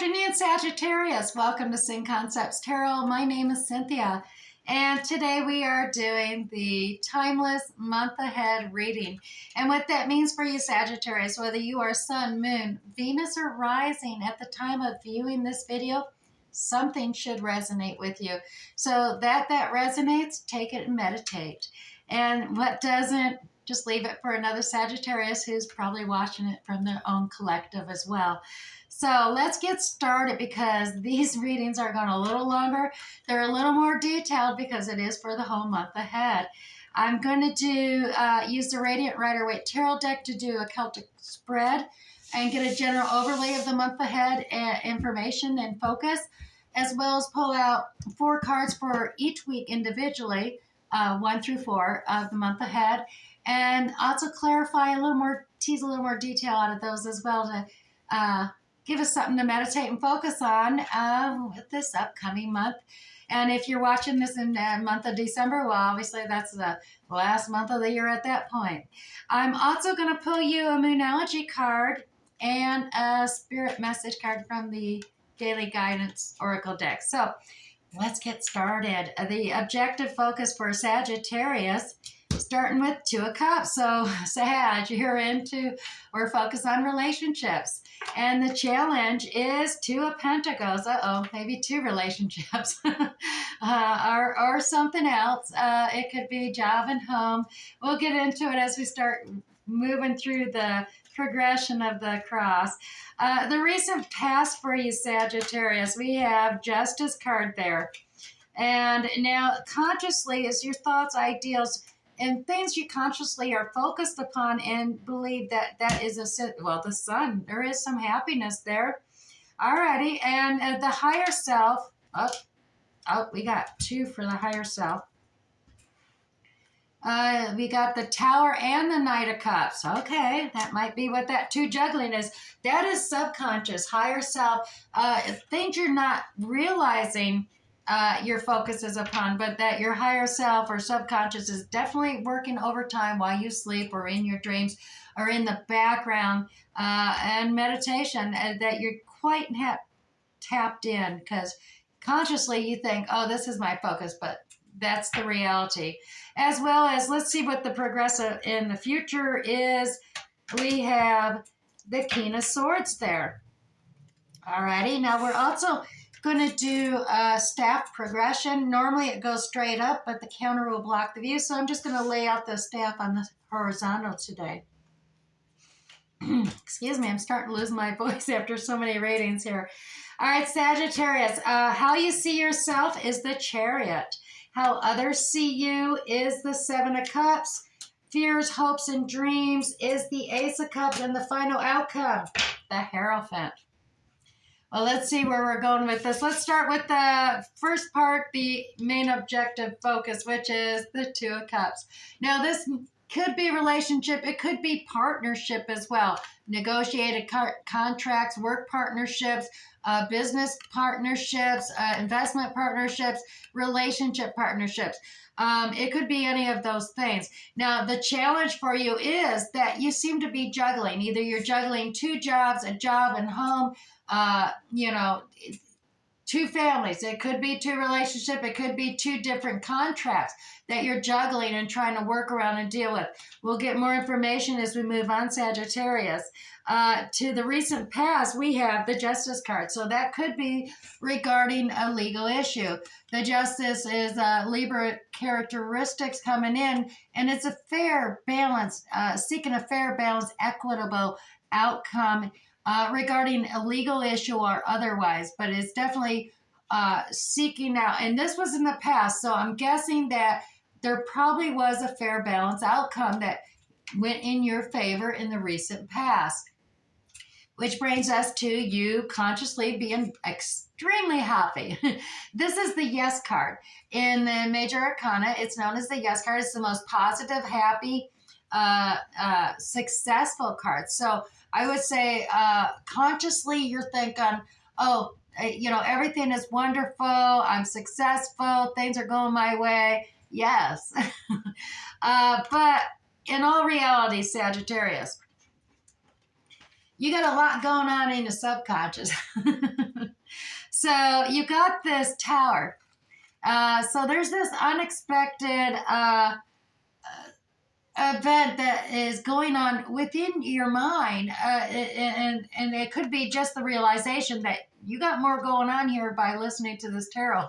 afternoon, Sagittarius. Welcome to Sing Concepts Tarot. My name is Cynthia, and today we are doing the timeless month ahead reading. And what that means for you, Sagittarius, whether you are Sun, Moon, Venus, or Rising at the time of viewing this video, something should resonate with you. So that resonates, take it and meditate. And what doesn't, just leave it for another Sagittarius who's probably watching it from their own collective as well. So let's get started because these readings are going a little longer. They're a little more detailed because it is for the whole month ahead. I'm going to use the Radiant Rider-Waite Tarot deck to do a Celtic spread and get a general overlay of the month ahead information and focus, as well as pull out 4 cards for each week individually, 1 through 4 of the month ahead, and also clarify a little more, tease a little more detail out of those as well to give us something to meditate and focus on with this upcoming month. And if you're watching this in the month of December, well, obviously that's the last month of the year at that point. I'm also going to pull you a Moonology card and a Spirit Message card from the Daily Guidance Oracle deck. So let's get started. The objective focus for Sagittarius, starting with 2 of Cups. So Sag, you're into or focus on relationships. And the challenge is 2 of Pentacles. Maybe 2 relationships or something else. It could be job and home. We'll get into it as we start moving through the progression of the cross. The recent past for you, Sagittarius, we have Justice card there. And now consciously is your thoughts, ideals, and things you consciously are focused upon and believe that is the Sun. There is some happiness there. Alrighty, and the higher self. We got 2 for the higher self. We got the Tower and the Knight of Cups. Okay, that might be what that 2 juggling is. That is subconscious, higher self. Things you're not realizing your focus is upon, but that your higher self or subconscious is definitely working overtime while you sleep or in your dreams or in the background and meditation, that you're quite tapped in, because consciously you think, oh, this is my focus, but that's the reality. As well as, let's see what the progressive in the future is. We have the King of Swords there. Alrighty, now we're also going to do a staff progression. Normally it goes straight up, but the counter will block the view. So I'm just going to lay out the staff on the horizontal today. Excuse me, I'm starting to lose my voice after so many readings here. All right, Sagittarius, how you see yourself is the Chariot. How others see you is the 7 of Cups. Fears, hopes, and dreams is the Ace of Cups. And the final outcome, the Hierophant. Well, let's see where we're going with this. Let's start with the first part, the main objective focus, which is the 2 of Cups. Now, this could be relationship. It could be partnership as well. Negotiated contracts, work partnerships, business partnerships, investment partnerships, relationship partnerships. It could be any of those things. Now, the challenge for you is that you seem to be juggling. Either you're juggling 2 jobs, a job and home, 2 families. It could be 2 relationships. It could be 2 different contracts that you're juggling and trying to work around and deal with. We'll get more information as we move on, Sagittarius. To the recent past, we have the Justice card. So that could be regarding a legal issue. The Justice is Libra characteristics coming in, and it's a fair balance, seeking a fair balance, equitable outcome regarding a legal issue or otherwise, but it's definitely seeking out, and this was in the past, so I'm guessing that there probably was a fair balance outcome that went in your favor in the recent past, which brings us to you consciously being extremely happy. This is the Yes card. In the Major Arcana, it's known as the Yes card. It's the most positive, happy, successful card. So I would say consciously you're thinking, oh, everything is wonderful. I'm successful. Things are going my way. Yes. But in all reality, Sagittarius, you got a lot going on in the subconscious. So you got this Tower. So there's this unexpected event that is going on within your mind, and it could be just the realization that you got more going on here by listening to this tarot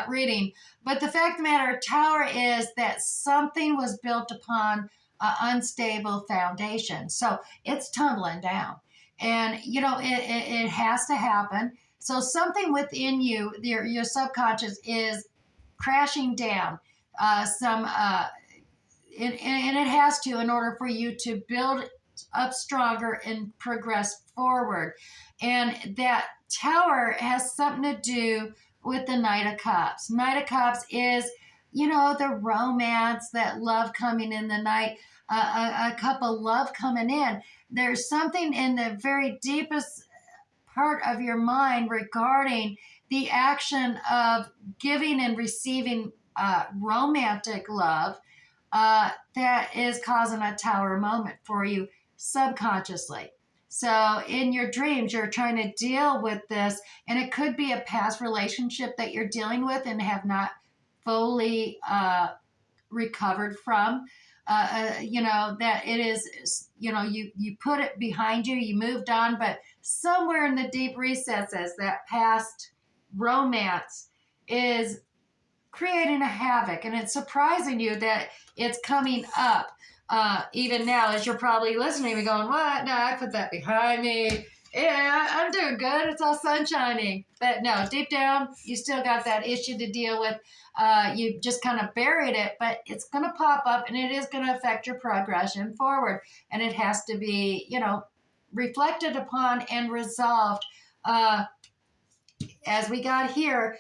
reading. But the fact of the matter, Tower, is that something was built upon an unstable foundation, so it's tumbling down, and it has to happen. So something within you, your subconscious, is crashing down. Some and it has to, in order for you to build up stronger and progress forward. And that Tower has something to do with the Knight of Cups. Knight of Cups is, the romance, that love coming in the night, a cup of love coming in. There's something in the very deepest part of your mind regarding the action of giving and receiving romantic love that is causing a Tower moment for you subconsciously. So in your dreams, you're trying to deal with this, and it could be a past relationship that you're dealing with and have not fully recovered from. That it is, you put it behind you, you moved on, but somewhere in the deep recesses, that past romance is creating a havoc, and it's surprising you that it's coming up even now, as you're probably listening to me going, what? No, I put that behind me. Yeah, I'm doing good. It's all sunshiny. But no, deep down, you still got that issue to deal with. You just kind of buried it, but it's going to pop up, and it is going to affect your progression forward. And it has to be, reflected upon and resolved. As we got here,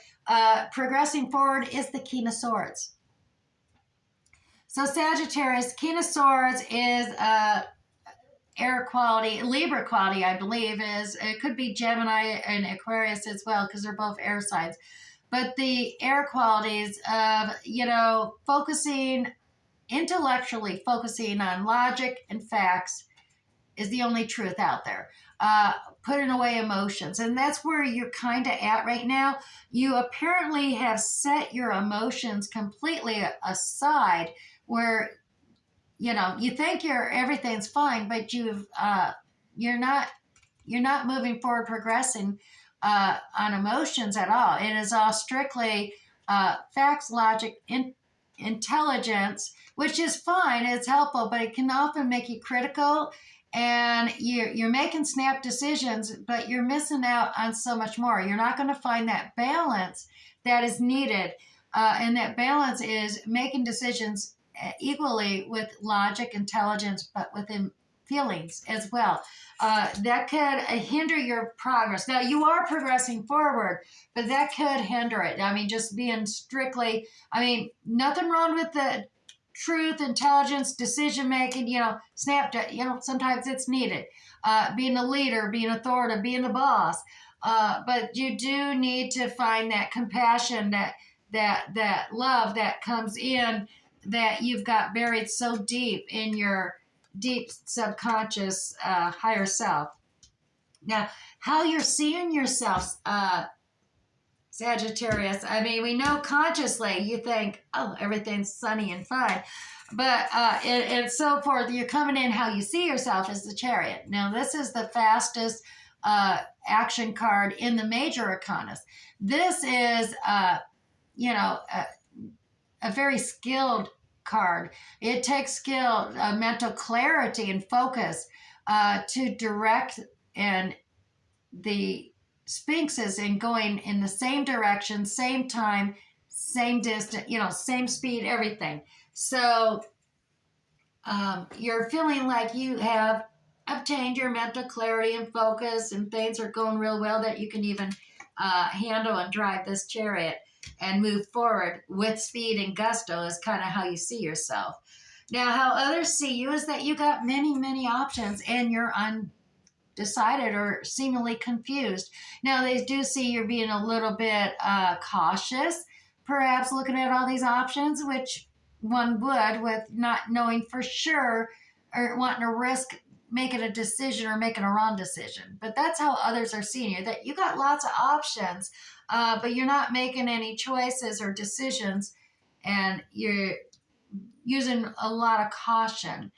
progressing forward is the King of Swords. So Sagittarius, King of Swords is air quality, Libra quality, I believe, it could be Gemini and Aquarius as well, because they're both air signs. But the air qualities of, intellectually focusing on logic and facts is the only truth out there. Putting away emotions. And that's where you're kind of at right now. You apparently have set your emotions completely aside, where, you think everything's fine, but you're not moving forward, progressing on emotions at all. It is all strictly facts, logic, intelligence, which is fine. It's helpful, but it can often make you critical, and you're making snap decisions, but you're missing out on so much more. You're not going to find that balance that is needed, and that balance is making decisions equally with logic, intelligence, but within feelings as well. That could hinder your progress. Now, you are progressing forward, but that could hinder it. I mean, just being strictly, nothing wrong with the truth, intelligence, decision making, sometimes it's needed. Being a leader, being authoritative, being the boss. But you do need to find that compassion, that love that comes in, that you've got buried so deep in your deep subconscious higher self. Now, how you're seeing yourself, Sagittarius, we know consciously you think, oh, everything's sunny and fine. But and so forth, you're coming in, how you see yourself is the Chariot. Now, this is the fastest action card in the major arcanas. This is, a very skilled card. It takes skill, mental clarity, and focus to direct and the sphinxes in going in the same direction, same time, same distance, same speed, everything. So you're feeling like you have obtained your mental clarity and focus, and things are going real well, that you can even handle and drive this Chariot and move forward with speed and gusto, is kind of how you see yourself. Now, how others see you is that you got many, many options, and you're undecided or seemingly confused. Now, they do see you're being a little bit cautious, perhaps looking at all these options, which one would, with not knowing for sure or wanting to risk making a decision or making a wrong decision. But that's how others are seeing you, that you got lots of options, but you're not making any choices or decisions, and you're using a lot of caution.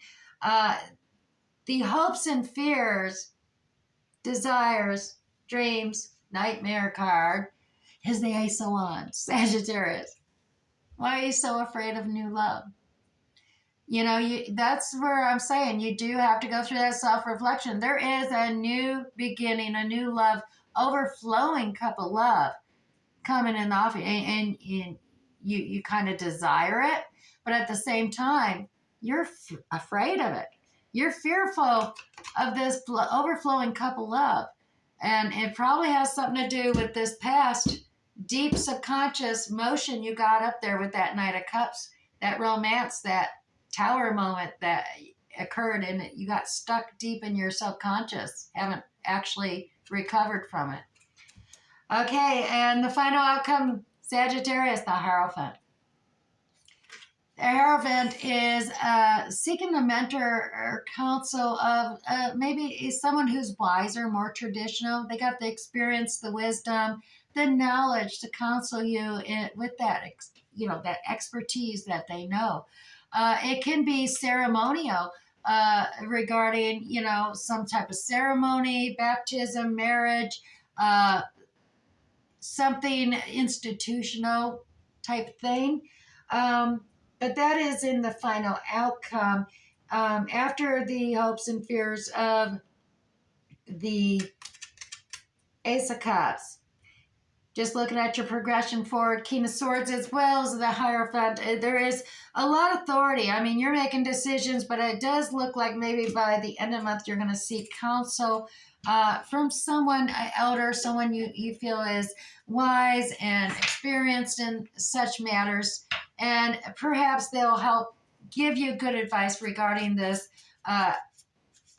The hopes and fears, desires, dreams, nightmare card is the Ace of Wands, Sagittarius. Why are you so afraid of new love? You know, that's where I'm saying you do have to go through that self-reflection. There is a new beginning, a new love, overflowing cup of love coming in off you, and you kind of desire it, but at the same time, you're afraid of it. You're fearful of this overflowing cup of love. And it probably has something to do with this past deep subconscious motion you got up there with that Knight of Cups, that romance, that tower moment that occurred, and you got stuck deep in your subconscious, haven't actually recovered from it. Okay, and the final outcome, Sagittarius, the Hierophant. The Hierophant is seeking the mentor or counsel of maybe someone who's wiser, more traditional. They got the experience, the wisdom, the knowledge to counsel you with that, that expertise that they know. It can be ceremonial regarding, some type of ceremony, baptism, marriage, something institutional type thing. But that is in the final outcome. After the hopes and fears of the Ace of Cups, just looking at your progression forward, King of Swords, as well as the Hierophant, there is a lot of authority. I mean, you're making decisions, but it does look like maybe by the end of the month, you're going to seek counsel from someone elder, someone you feel is wise and experienced in such matters. And perhaps they'll help give you good advice regarding this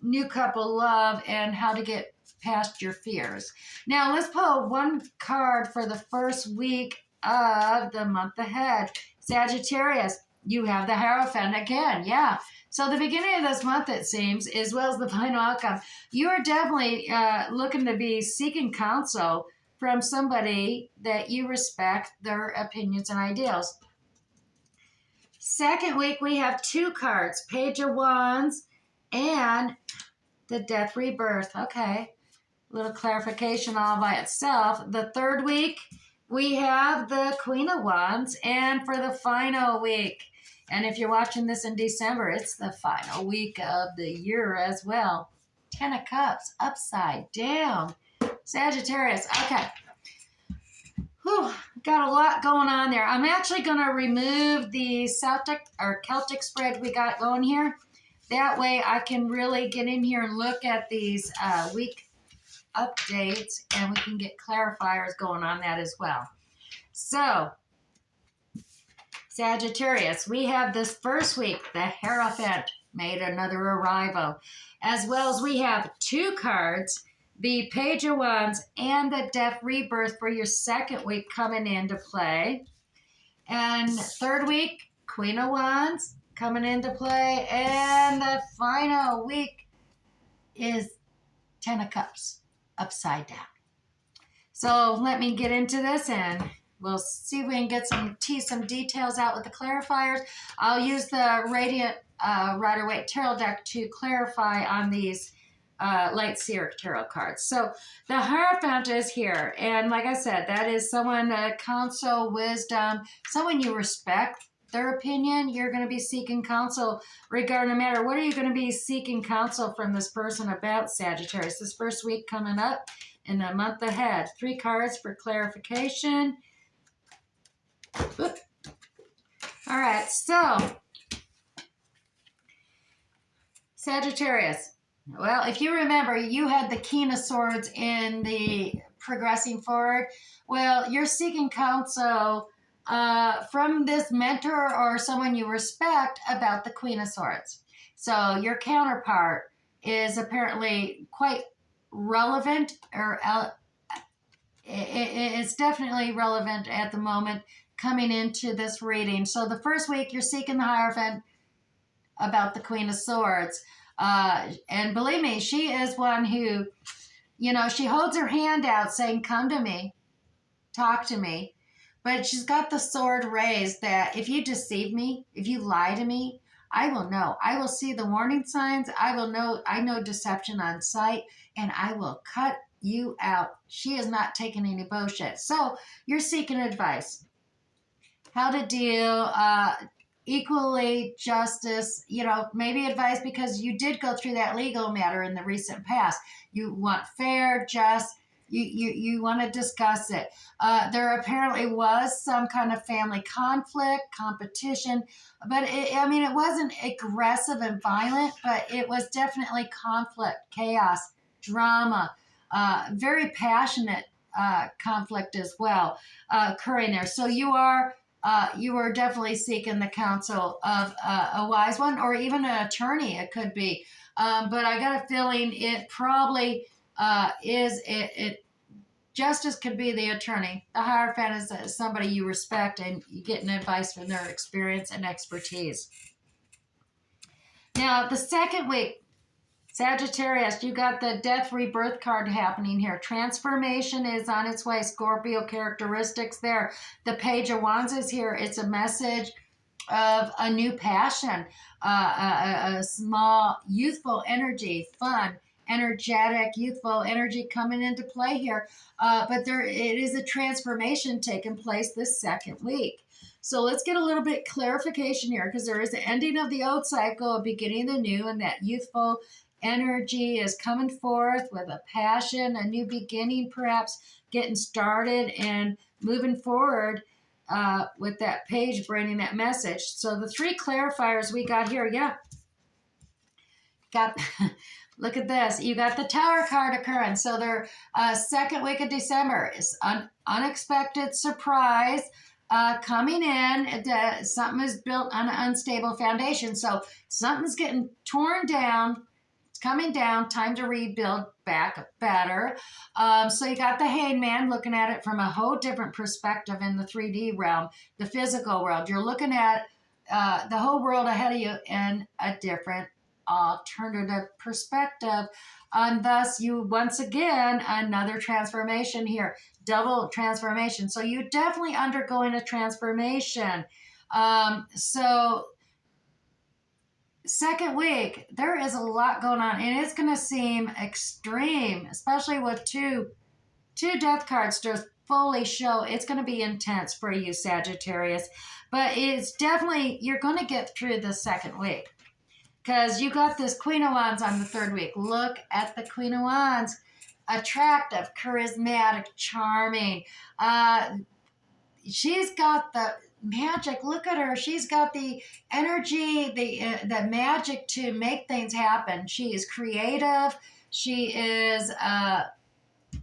new couple love and how to get past your fears. Now, let's pull one card for the first week of the month ahead. Sagittarius, you have the Hierophant again. Yeah. So the beginning of this month, it seems, as well as the final outcome, you are definitely looking to be seeking counsel from somebody that you respect their opinions and ideals. Second week, we have two cards, Page of Wands and the Death Rebirth. Okay. Little clarification all by itself. The third week, we have the Queen of Wands. And for the final week, and if you're watching this in December, it's the final week of the year as well. 10 of Cups, upside down. Sagittarius, okay. Whew, got a lot going on there. I'm actually going to remove the Celtic spread we got going here. That way I can really get in here and look at these week updates, and we can get clarifiers going on that as well. So, Sagittarius, we have this first week, the Hierophant made another arrival, as well as we have two cards, the Page of Wands and the Death Rebirth for your second week coming into play. And third week, Queen of Wands coming into play. And the final week is 10 of Cups, upside down. So let me get into this and we'll see if we can get some details out with the clarifiers. I'll use the Radiant Rider-Waite Tarot deck to clarify on these Light Seer Tarot cards. So the Hierophant is here. And like I said, that is someone, counsel, wisdom, someone you respect their opinion. You're going to be seeking counsel regarding a matter. What are you going to be seeking counsel from this person about, Sagittarius? This first week coming up in the month ahead. 3 cards for clarification. All right, so Sagittarius. Well, if you remember, you had the King of Swords in the progressing forward. Well, you're seeking counsel from this mentor or someone you respect about the Queen of Swords. So your counterpart is apparently quite relevant, or it's definitely relevant at the moment coming into this reading. So the first week, you're seeking the Hierophant about the Queen of Swords. And believe me, she is one who, you know, she holds her hand out saying, come to me, talk to me. But she's got the sword raised that if you deceive me, if you lie to me, I will know. I will see the warning signs. I will know. I know deception on sight, and I will cut you out. She is not taking any bullshit. So you're seeking advice. How to deal equally justice, you know, maybe advice because you did go through that legal matter in the recent past. You want fair, just, you want to discuss it. There apparently was some kind of family conflict, competition, but I mean, it wasn't aggressive and violent, but it was definitely conflict, chaos, drama, very passionate conflict as well occurring there. So you are definitely seeking the counsel of a wise one or even an attorney. It could be, but I got a feeling it probably is. It justice could be the attorney. The Hierophant is somebody you respect and you getting advice from their experience and expertise. Now, the second week, Sagittarius, you got the death rebirth card happening here. Transformation is on its way. Scorpio characteristics there. The Page of Wands is here. It's a message of a new passion, a small, youthful energy, fun, energetic, youthful energy coming into play here. But it is a transformation taking place this second week. So let's get a little bit clarification here because there is an ending of the old cycle, a beginning of the new, and that youthful energy is coming forth with a passion, a new beginning, perhaps getting started and moving forward with that page bringing that message. So the three clarifiers we got here, got look at this. You got the Tower card occurring. So their second week of December is unexpected surprise coming in. Something is built on an unstable foundation. So something's getting torn down, coming down, time to rebuild back better. So you got the Hangman looking at it from a whole different perspective in the 3D realm, the physical world. You're looking at the whole world ahead of you in a different alternative perspective. And thus you, once again, another transformation here, double transformation. So you're definitely undergoing a transformation. So second week, there is a lot going on, and it's going to seem extreme, especially with two death cards just fully show. It's going to be intense for you, Sagittarius, but it's definitely, you're going to get through the second week because you got this Queen of Wands on the third week. Look at the Queen of Wands. Attractive, charismatic, charming. She's got the magic. Look at her. She's got the energy, the magic to make things happen. She is creative. She is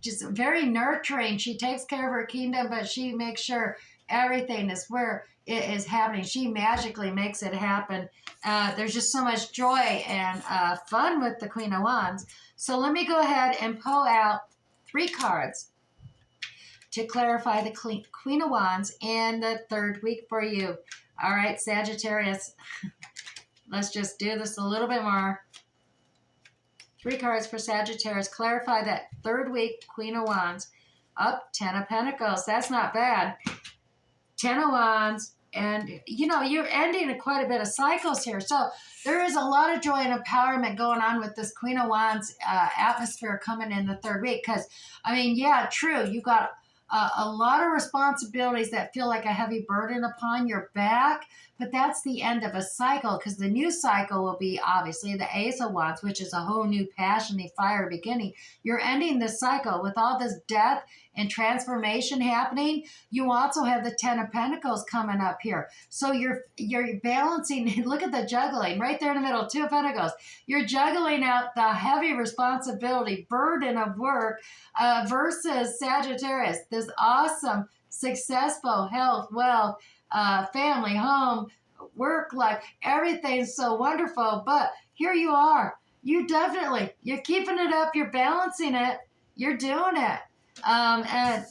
just very nurturing. She takes care of her kingdom, but she makes sure everything is where it is happening. She magically makes it happen. There's just so much joy and fun with the Queen of Wands. So let me go ahead and pull out 3 cards to clarify the Queen of Wands in the third week for you. All right, Sagittarius, let's just do this a little bit more. 3 cards for Sagittarius. Clarify that third week, Queen of Wands. Up, 10 of Pentacles. That's not bad. 10 of Wands. And, you know, you're ending quite a bit of cycles here. So there is a lot of joy and empowerment going on with this Queen of Wands atmosphere coming in the third week. Because, I mean, yeah, true. You got a lot of responsibilities that feel like a heavy burden upon your back, but that's the end of a cycle because the new cycle will be obviously the Ace of Wands, which is a whole new passionate fire beginning. You're ending this cycle with all this death and transformation happening. You also have the 10 of Pentacles coming up here. So you're balancing, look at the juggling right there in the middle, 2 of Pentacles. You're juggling out the heavy responsibility, burden of work versus Sagittarius, this awesome, successful health, wealth, family, home, work life, everything's so wonderful. But here you are. You're keeping it up. You're balancing it. You're doing it. And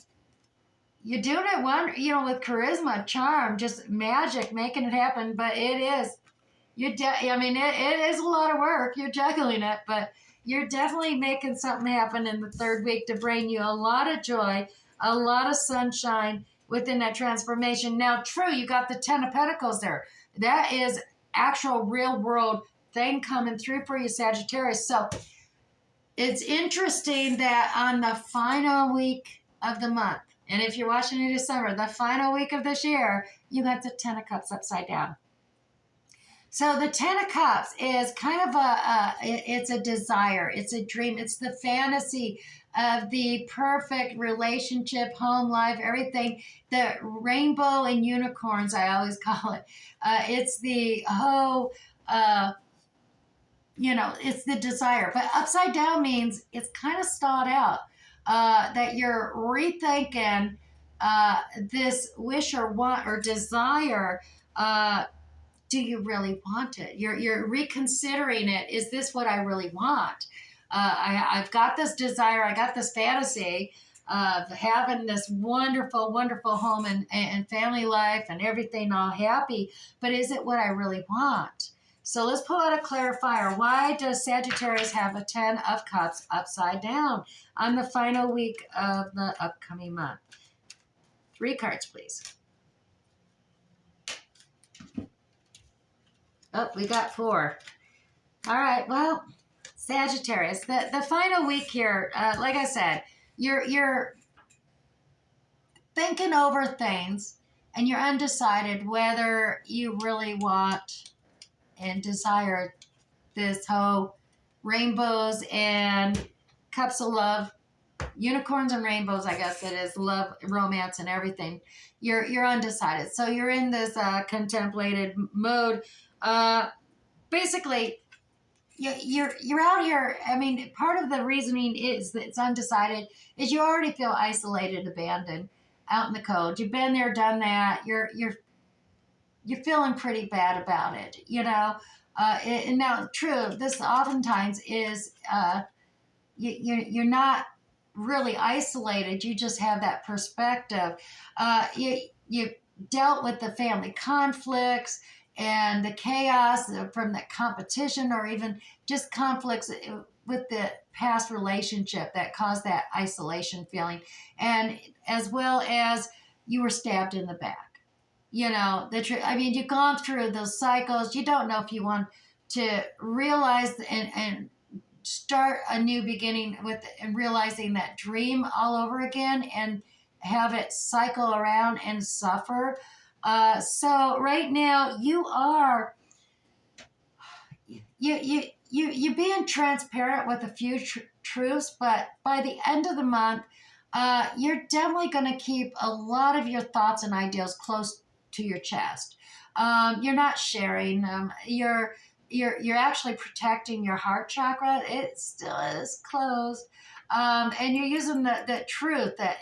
you're doing it with charisma, charm, just magic, making it happen. But it is I mean, it is a lot of work. You're juggling it, but you're definitely making something happen in the third week to bring you a lot of joy, a lot of sunshine within that transformation. Now, true, you got the Ten of Pentacles there. That is actual real world thing coming through for you, Sagittarius. So it's interesting that on the final week of the month, and if you're watching in December, the final week of this year, you got the Ten of Cups upside down. So the Ten of Cups is kind of it's a desire, it's a dream, it's the fantasy of the perfect relationship, home life, everything, the rainbow and unicorns, I always call it. It's the it's the desire. But upside down means it's kind of stalled out, that you're rethinking this wish or want or desire. Do you really want it? You're reconsidering it. Is this what I really want? I've got this desire. I got this fantasy of having this wonderful, wonderful home and family life and everything all happy. But is it what I really want? So let's pull out a clarifier. Why does Sagittarius have a 10 of Cups upside down on the final week of the upcoming month? 3 cards, please. Oh, we got 4. All right, well, Sagittarius, the final week here, like I said, you're thinking over things and you're undecided whether you really want and desire this whole rainbows and cups of love, unicorns and rainbows, I guess it is, love, romance, and everything. You're undecided. So you're in this contemplated mode. Basically, you're out here. I mean, part of the reasoning is that it's undecided is you already feel isolated, abandoned, out in the cold. You've been there, done that. You're feeling pretty bad about it, you know. And now, true, this oftentimes is you're not really isolated. You just have that perspective. You dealt with the family conflicts and the chaos from the competition, or even just conflicts with the past relationship that caused that isolation feeling, and as well as you were stabbed in the back. You know, I mean, you've gone through those cycles. You don't know if you want to realize and start a new beginning with and realizing that dream all over again and have it cycle around and suffer. So right now you're being transparent with a few truths, but by the end of the month, you're definitely going to keep a lot of your thoughts and ideas close to your chest. You're not sharing them. You're actually protecting your heart chakra. It still is closed. And you're using the truth, that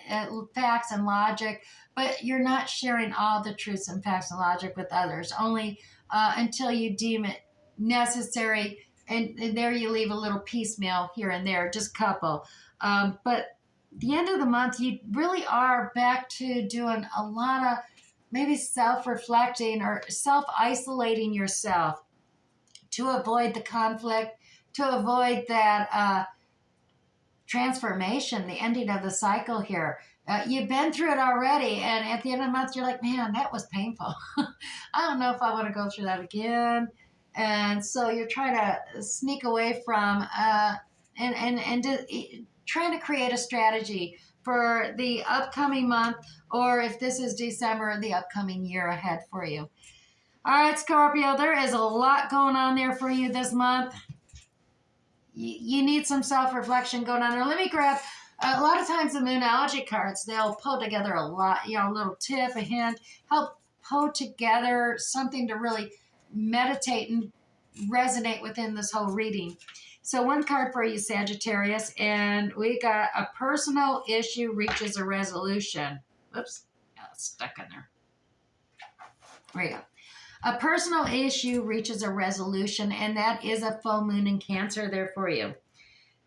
facts and logic, but you're not sharing all the truths and facts and logic with others, only until you deem it necessary. And there you leave a little piecemeal here and there, just a couple. But the end of the month, you really are back to doing a lot of maybe self-reflecting or self-isolating yourself to avoid the conflict, to avoid that transformation, the ending of the cycle here. You've been through it already, and at the end of the month, you're like, man, that was painful. I don't know if I want to go through that again. And so you're trying to sneak away from trying to create a strategy for the upcoming month, or if this is December, the upcoming year ahead for you. All right, Scorpio, there is a lot going on there for you this month. You need some self-reflection going on there. Let me grab, a lot of times the Moonology cards, they'll pull together a lot, a little tip, a hint, help pull together something to really meditate and resonate within this whole reading. So one card for you, Sagittarius, and we got a personal issue reaches a resolution. Oops, it's stuck in there. There you go. A personal issue reaches a resolution, and that is a full moon in Cancer there for you.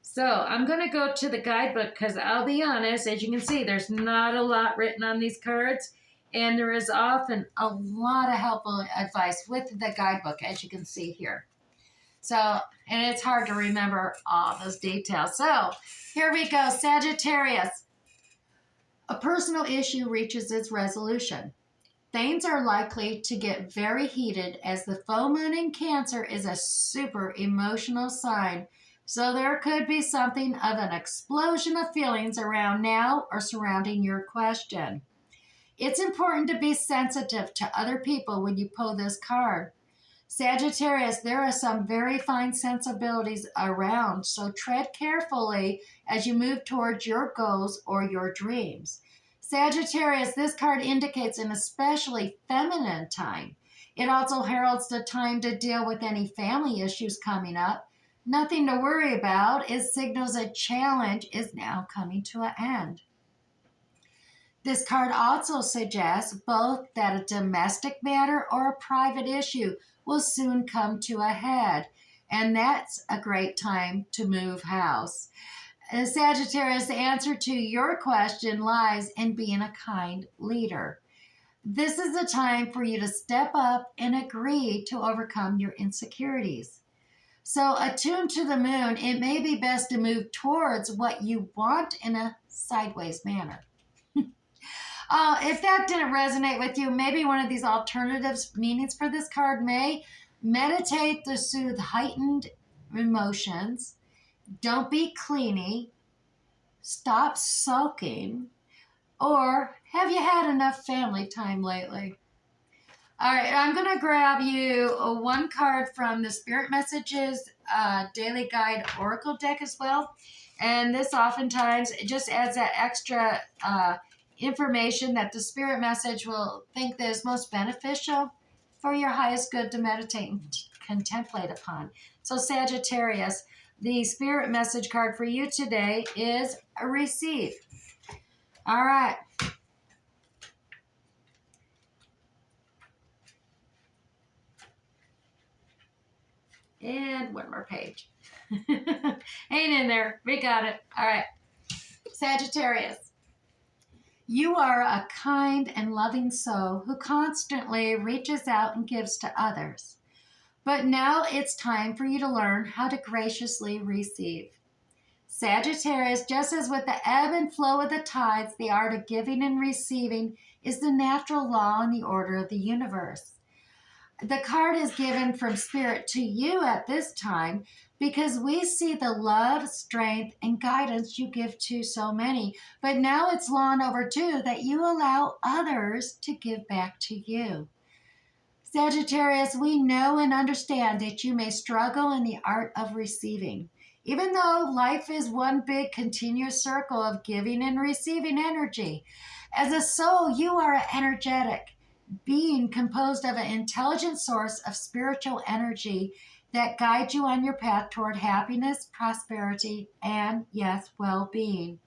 So I'm going to go to the guidebook because I'll be honest, as you can see, there's not a lot written on these cards. And there is often a lot of helpful advice with the guidebook, as you can see here. So, and it's hard to remember all those details. So, here we go, Sagittarius. A personal issue reaches its resolution. Things are likely to get very heated as the full moon in Cancer is a super emotional sign. So there could be something of an explosion of feelings around now or surrounding your question. It's important to be sensitive to other people when you pull this card. Sagittarius, there are some very fine sensibilities around, so tread carefully as you move towards your goals or your dreams. Sagittarius, this card indicates an especially feminine time. It also heralds the time to deal with any family issues coming up. Nothing to worry about. It signals a challenge is now coming to an end. This card also suggests both that a domestic matter or a private issue will soon come to a head, and that's a great time to move house. Sagittarius, the answer to your question lies in being a kind leader. This is the time for you to step up and agree to overcome your insecurities. So, attuned to the moon, it may be best to move towards what you want in a sideways manner. If that didn't resonate with you, maybe one of these alternative meanings for this card may meditate to soothe heightened emotions. Don't be cleany. Stop sulking. Or have you had enough family time lately? All right, I'm going to grab you one card from the Spirit Messages Daily Guide Oracle deck as well. And this oftentimes just adds that extra information that the Spirit Message will think that is most beneficial for your highest good to meditate and contemplate upon. So Sagittarius, the Spirit Message card for you today is Receive. All right. And one more page. Ain't in there. We got it. All right. Sagittarius. You are a kind and loving soul who constantly reaches out and gives to others. But now it's time for you to learn how to graciously receive. Sagittarius, just as with the ebb and flow of the tides, the art of giving and receiving is the natural law and the order of the universe. The card is given from Spirit to you at this time because we see the love, strength, and guidance you give to so many. But now it's long overdue that you allow others to give back to you. Sagittarius, we know and understand that you may struggle in the art of receiving. Even though life is one big continuous circle of giving and receiving energy, as a soul, you are energetic being composed of an intelligent source of spiritual energy that guides you on your path toward happiness, prosperity, and, yes, well-being.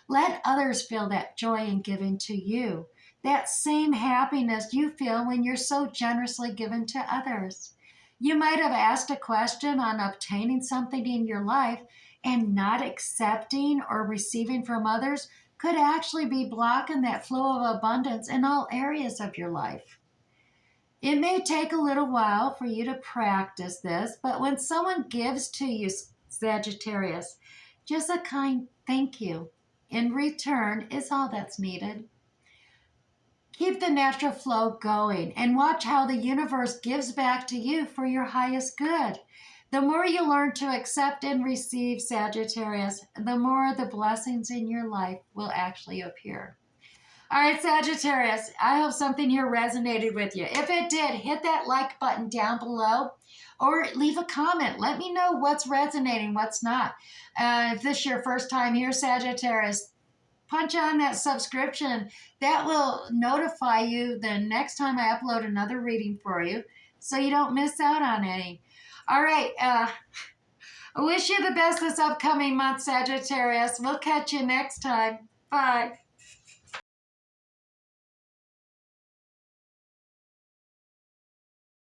Let others feel that joy in giving to you, that same happiness you feel when you're so generously given to others. You might have asked a question on obtaining something in your life, and not accepting or receiving from others could actually be blocking that flow of abundance in all areas of your life. It may take a little while for you to practice this, but when someone gives to you, Sagittarius, just a kind thank you in return is all that's needed. Keep the natural flow going and watch how the universe gives back to you for your highest good. The more you learn to accept and receive, Sagittarius, the more the blessings in your life will actually appear. All right, Sagittarius, I hope something here resonated with you. If it did, hit that like button down below or leave a comment. Let me know what's resonating, what's not. If this is your first time here, Sagittarius, punch on that subscription. That will notify you the next time I upload another reading for you so you don't miss out on any. All right. I wish you the best this upcoming month, Sagittarius. We'll catch you next time. Bye.